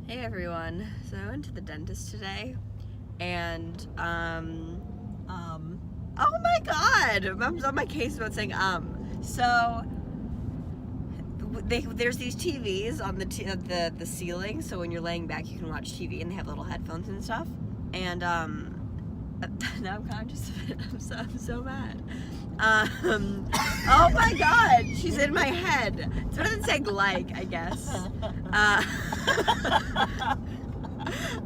Hey everyone. So I went to the dentist today and oh my god! Mom's on my case about saying So there's these TVs on the ceiling, so when you're laying back you can watch TV, and they have little headphones and stuff. And now I'm conscious of it. I'm so mad. Oh my god, she's in my head. It's better than saying like, I guess.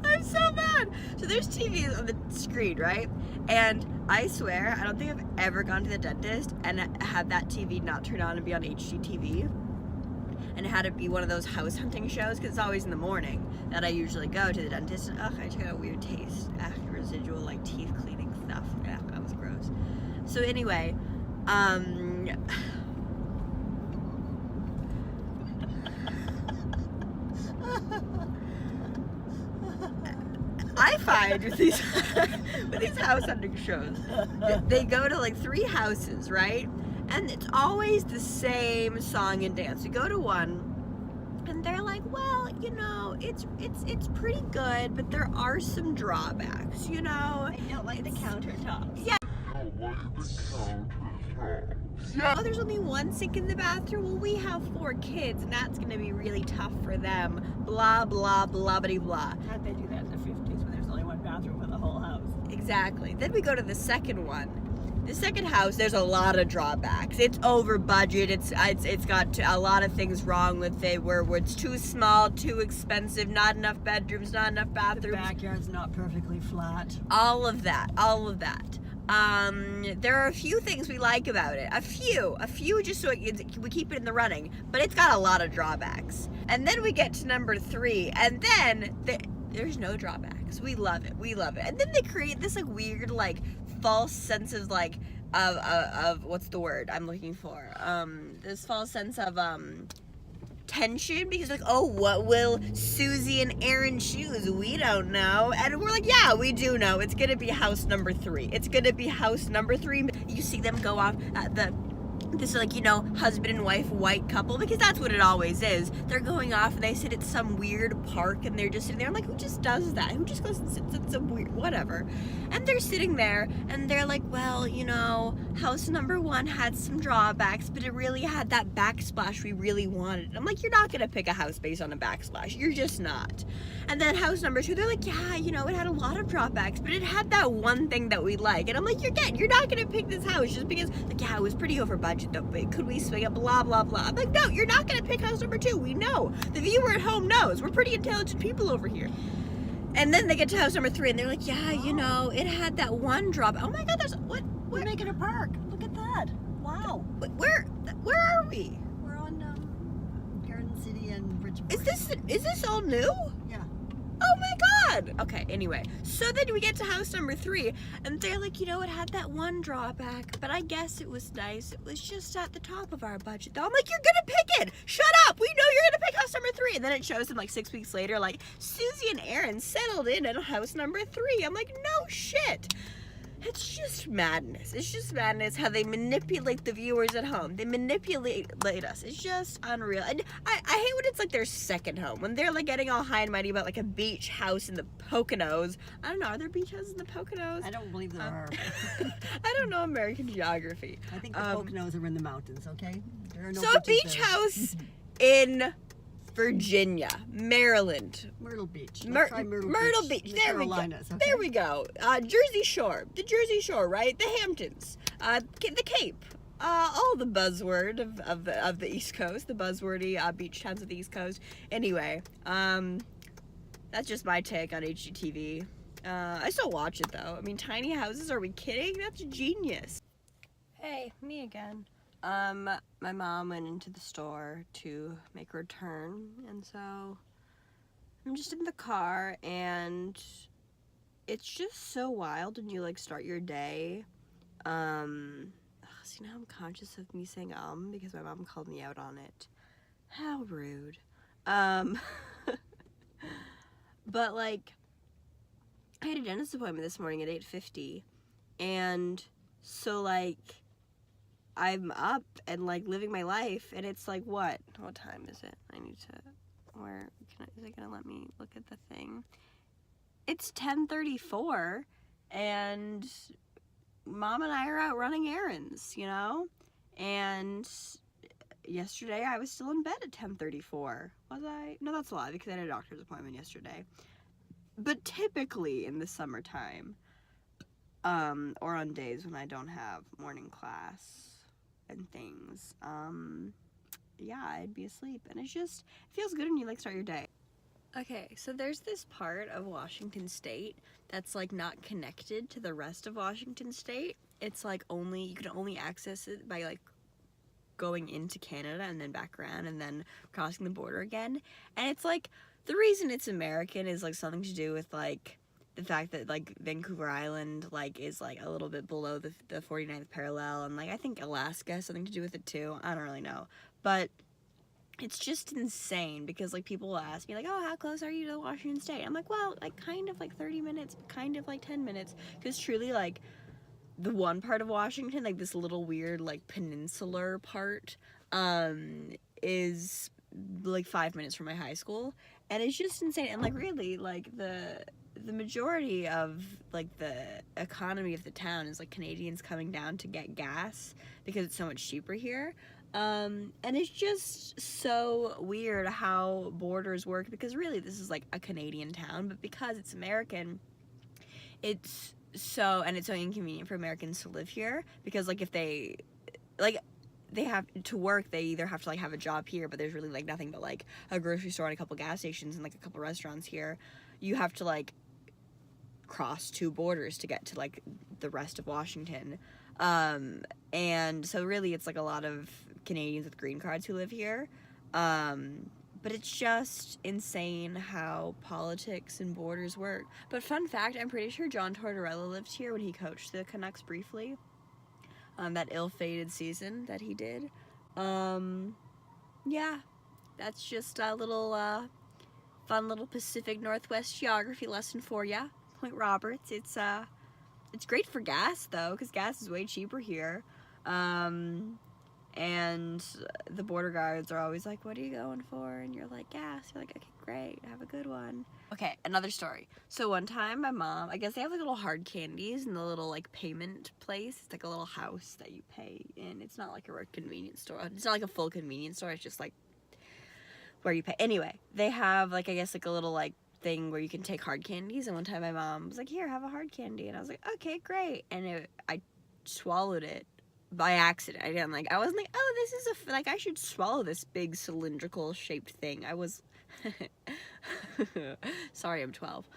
I'm so mad. So there's TVs on the screen, right? And I swear, I don't think I've ever gone to the dentist and had that TV not turn on and be on HGTV. And it had to be one of those house hunting shows, because it's always in the morning that I usually go to the dentist. And I just got a weird taste. Residual like teeth cleaning stuff. That was gross. So anyway, I find with these house hunting shows, they go to like 3 houses, right? And it's always the same song and dance. You go to one, and they're like, well, it's pretty good, but there are some drawbacks, I don't like the countertops. Yeah. Oh, there's only one sink in the bathroom. Well, we have 4 kids, and that's gonna be really tough for them. Blah blah blah blah blah. How'd they do that in the 50s when there's only one bathroom for the whole house? Exactly. Then we go to the second one. The second house, there's a lot of drawbacks. It's over budget. It's got a lot of things wrong with it. Where it's too small, too expensive, not enough bedrooms, not enough bathrooms. The backyard's not perfectly flat. All of that. There are a few things we like about it. A few just so we keep it in the running. But it's got a lot of drawbacks. And then we get to number 3, and then there's no drawbacks. We love it. And then they create this like weird like false sense of like of what's the word I'm looking for? This false sense of tension, because like, oh, what will Susie and Aaron choose? We don't know. And we're like, yeah, we do know. It's gonna be house number 3. You see them go off at this like, husband and wife white couple, because that's what it always is. They're going off and they sit at some weird park, and they're just sitting there. I'm like, who just does that? Who just goes and sits at some weird whatever? And they're sitting there and they're like, well, house number 1 had some drawbacks, but it really had that backsplash we really wanted. I'm like, you're not gonna pick a house based on a backsplash. You're just not. And then house number 2, they're like, yeah, it had a lot of drawbacks, but it had that one thing that we like. And I'm like, you're not gonna pick this house just because, like, yeah, it was pretty over budget though, but could we swing it, blah blah blah. I'm like, no, you're not gonna pick house number 2. We know. The viewer at home knows. We're pretty intelligent people over here. And then they get to house number 3 and they're like, yeah, it had that one drop. Oh my god, We're making a park. Look at that. Wow. Where are we? We're on Garden City and Bridgeport. Is this all new? Yeah. Oh my god! Okay, anyway. So then we get to house number 3, and they're like, it had that one drawback, but I guess it was nice. It was just at the top of our budget, though. I'm like, you're gonna pick it! Shut up! We know you're gonna pick house number 3! And then it shows them, like, 6 weeks later, like, Susie and Aaron settled in at house number 3. I'm like, no shit! It's just madness. It's just madness how they manipulate the viewers at home. They manipulate us. It's just unreal. And I hate when it's like their second home. When they're like getting all high and mighty about like a beach house in the Poconos. I don't know. Are there beach houses in the Poconos? I don't believe there are. I don't know American geography. I think the Poconos are in the mountains, okay? There are no so a beaches beach there. house in Virginia, Maryland. Myrtle Beach. Myrtle Beach. There we go. Okay? There we go. Jersey Shore. The Jersey Shore, right? The Hamptons. The Cape. All the buzzword of the East Coast. The buzzwordy beach towns of the East Coast. Anyway, that's just my take on HGTV. I still watch it though. I mean, tiny houses. Are we kidding? That's genius. Hey, me again. My mom went into the store to make a return, and so I'm just in the car, and it's just so wild when you like start your day. See, now I'm conscious of me saying because my mom called me out on it. How rude. But like, I had a dentist appointment this morning at 8:50, and so like, I'm up and like living my life, and it's like, what time is it? I need to Is it gonna let me look at the thing? It's 10:34, and Mom and I are out running errands, you know? And yesterday I was still in bed at 10:34. Was I? No, that's a lie, because I had a doctor's appointment yesterday. But typically in the summertime, or on days when I don't have morning class and things, yeah, I'd be asleep. And it feels good when you like start your day. Okay, so there's this part of Washington State that's like not connected to the rest of Washington State. It's like you can only access it by like going into Canada and then back around and then crossing the border again. And it's like, the reason it's American is like something to do with like the fact that like Vancouver Island like is like a little bit below the 49th parallel, and like I think Alaska has something to do with it too. I don't really know, but it's just insane because like people will ask me like, oh, how close are you to Washington State? I'm like, well, like kind of like 30 minutes, kind of like 10 minutes, because truly like the one part of Washington, like this little weird like peninsular part, is like 5 minutes from my high school, and it's just insane. And like really like the majority of like the economy of the town is like Canadians coming down to get gas because it's so much cheaper here. And it's just so weird how borders work, because really this is like a Canadian town, but because it's American, it's so inconvenient for Americans to live here, because like if they have to work, they either have to like have a job here, but there's really like nothing but like a grocery store and a couple gas stations and like a couple restaurants here. You have to like cross 2 borders to get to like the rest of Washington. And so really it's like a lot of Canadians with green cards who live here. But it's just insane how politics and borders work. But fun fact, I'm pretty sure John Tortorella lived here when he coached the Canucks briefly. That ill-fated season that he did. Yeah, that's just a little fun little Pacific Northwest geography lesson for ya. Point Roberts. It's great for gas though, because gas is way cheaper here. And the border guards are always like, what are you going for? And you're like, gas. You're like, okay, great, have a good one. Okay, another story. So one time my mom, I guess they have like little hard candies in the little like payment place. It's like a little house that you pay in. It's not like a convenience store. It's not like a full convenience store. It's just like where you pay. Anyway, they have like, I guess like a little like thing where you can take hard candies. And one time my mom was like, here, have a hard candy. And I was like, okay, great. And I swallowed it by accident. I wasn't like, oh, this is like I should swallow this big cylindrical shaped thing. I was sorry, I'm 12.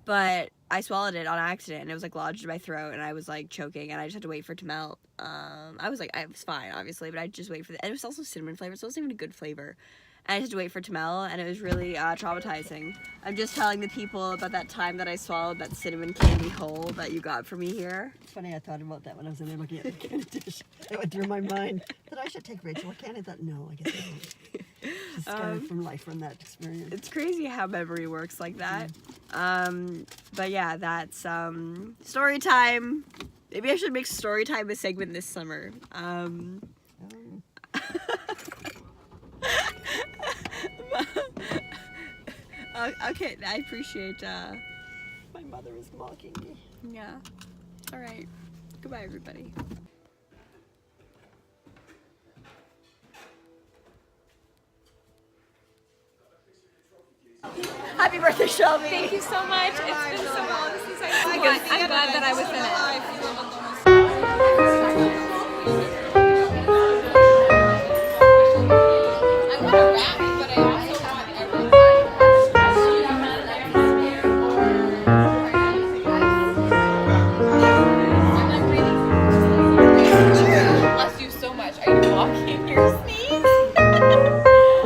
But I swallowed it on accident, and it was like lodged in my throat, and I was like choking, and I just had to wait for it to melt. I was fine, obviously, but I just wait for and it was also cinnamon flavor, so it wasn't even a good flavor. And I just had to wait for it to melt, and it was really traumatizing. I'm just telling the people about that time that I swallowed that cinnamon candy whole that you got for me here. It's funny, I thought about that when I was in there looking at the candy dish. It went through my mind that I should take Rachel a candy. I thought, no, I guess I won't. She's scarred from life from that experience. It's crazy how memory works like that. But yeah, that's story time. Maybe I should make story time a segment this summer. Okay, I appreciate My mother is mocking me. yeah. All right. Goodbye, everybody. Happy birthday, Shelby. Thank you so much. It's been so long since I'm glad that I was in it. I'm gonna rap, but I also want everything. Bless you so much. Are you walking? You're sneezing.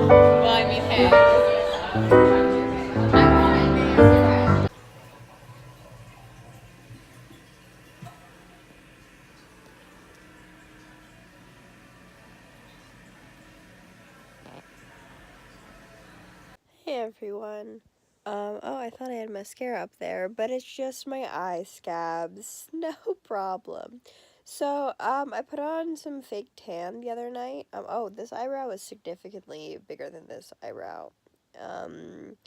Well, I mean, hey. Hey everyone. Oh, I thought I had mascara up there, but it's just my eye scabs. No problem. So, I put on some fake tan the other night. Oh, this eyebrow is significantly bigger than this eyebrow. Um,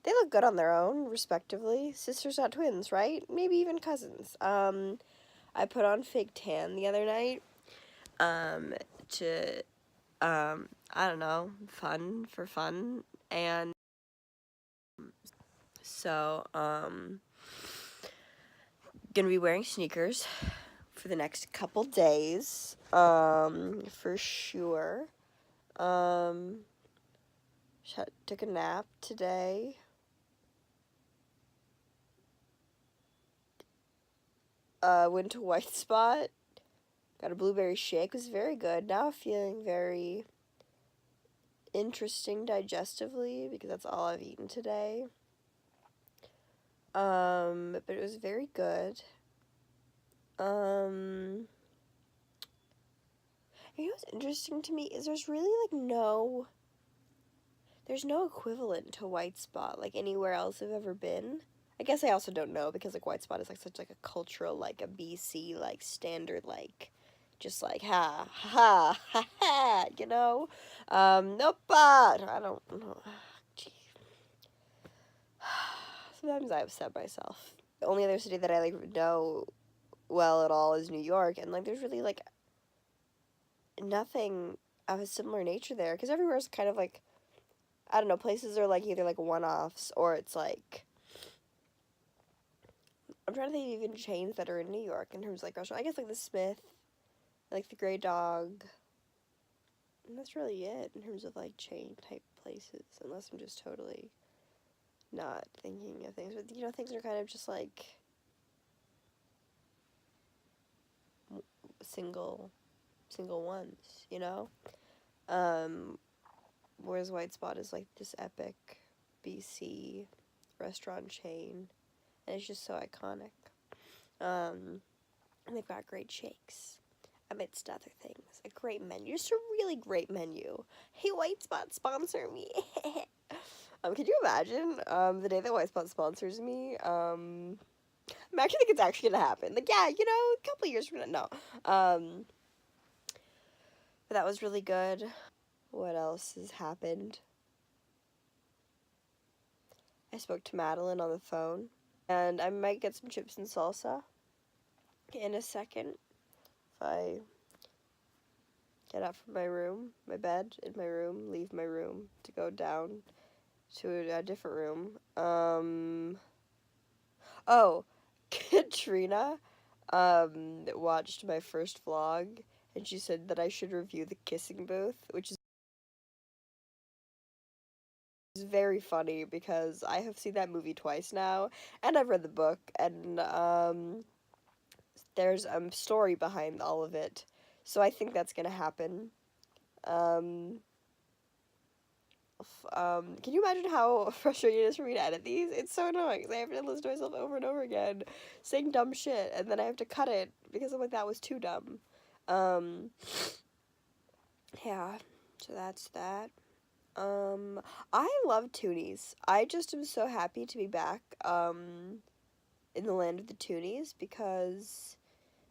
they look good on their own, respectively. Sisters, not twins, right? Maybe even cousins. I put on fake tan the other night, to, I don't know, for fun. And so, gonna be wearing sneakers for the next couple days, for sure. Took a nap today. Went to White Spot. Got a blueberry shake. It was very good. Now feeling very interesting digestively because that's all I've eaten today. But it was very good. You know what's interesting to me is there's no equivalent to White Spot, like, anywhere else I've ever been. I guess I also don't know because, like, White Spot is, like, such, like, a cultural, like, a BC, like, standard, like, just, like, ha, ha, ha, ha, you know? Nope, but I don't know. Gee. Sometimes I upset myself. The only other city that I, like, know well at all is New York, and, like, there's really, like, nothing of a similar nature there, because everywhere's kind of, like, I don't know, places are, like, either, like, one-offs, or it's, like, I'm trying to think of even chains that are in New York in terms of, like, restaurant. I guess, like, the Smith, like, the Grey Dog, and that's really it in terms of, like, chain-type places, unless I'm just totally not thinking of things. But, you know, things are kind of just, like, single ones, you know? Whereas White Spot is, like, this epic BC restaurant chain, and it's just so iconic. And they've got great shakes, amidst other things. A great menu, just a really great menu. Hey, White Spot, sponsor me. Can you imagine, the day that White Spot sponsors me, I actually think it's actually gonna happen. Like, yeah, you know, a couple years from now, no. But that was really good. What else has happened? I spoke to Madeline on the phone, and I might get some chips and salsa in a second if I get up from my bed in my room, leave my room to go down to a different room. Oh, Katrina, watched my first vlog, and she said that I should review The Kissing Booth, which is very funny because I have seen that movie twice now, and I've read the book, and, there's a story behind all of it, so I think that's gonna happen. Can you imagine how frustrating it is for me to edit these? It's so annoying, 'cause I have to listen to myself over and over again, saying dumb shit, and then I have to cut it, because I'm like, that was too dumb. Yeah, so that's that. I love toonies. I just am so happy to be back, in the land of the toonies, because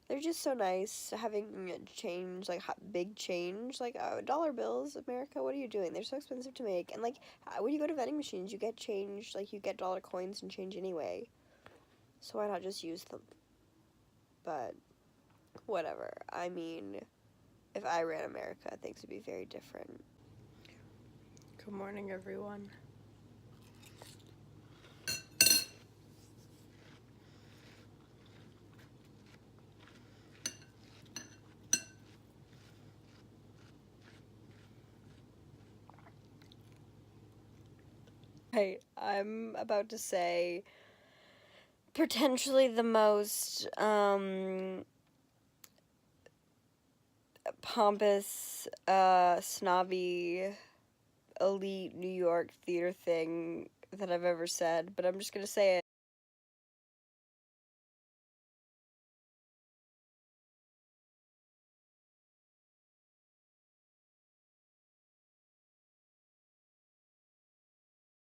they're just so nice, having change, like, big change, like, dollar bills, America, what are you doing? They're so expensive to make, and, like, when you go to vending machines, you get change, like, you get dollar coins and change anyway, so why not just use them? But, whatever, I mean, if I ran America, things would be very different. Good morning, everyone. Hey, I'm about to say potentially the most pompous, snobby, elite New York theater thing that I've ever said, but I'm just gonna say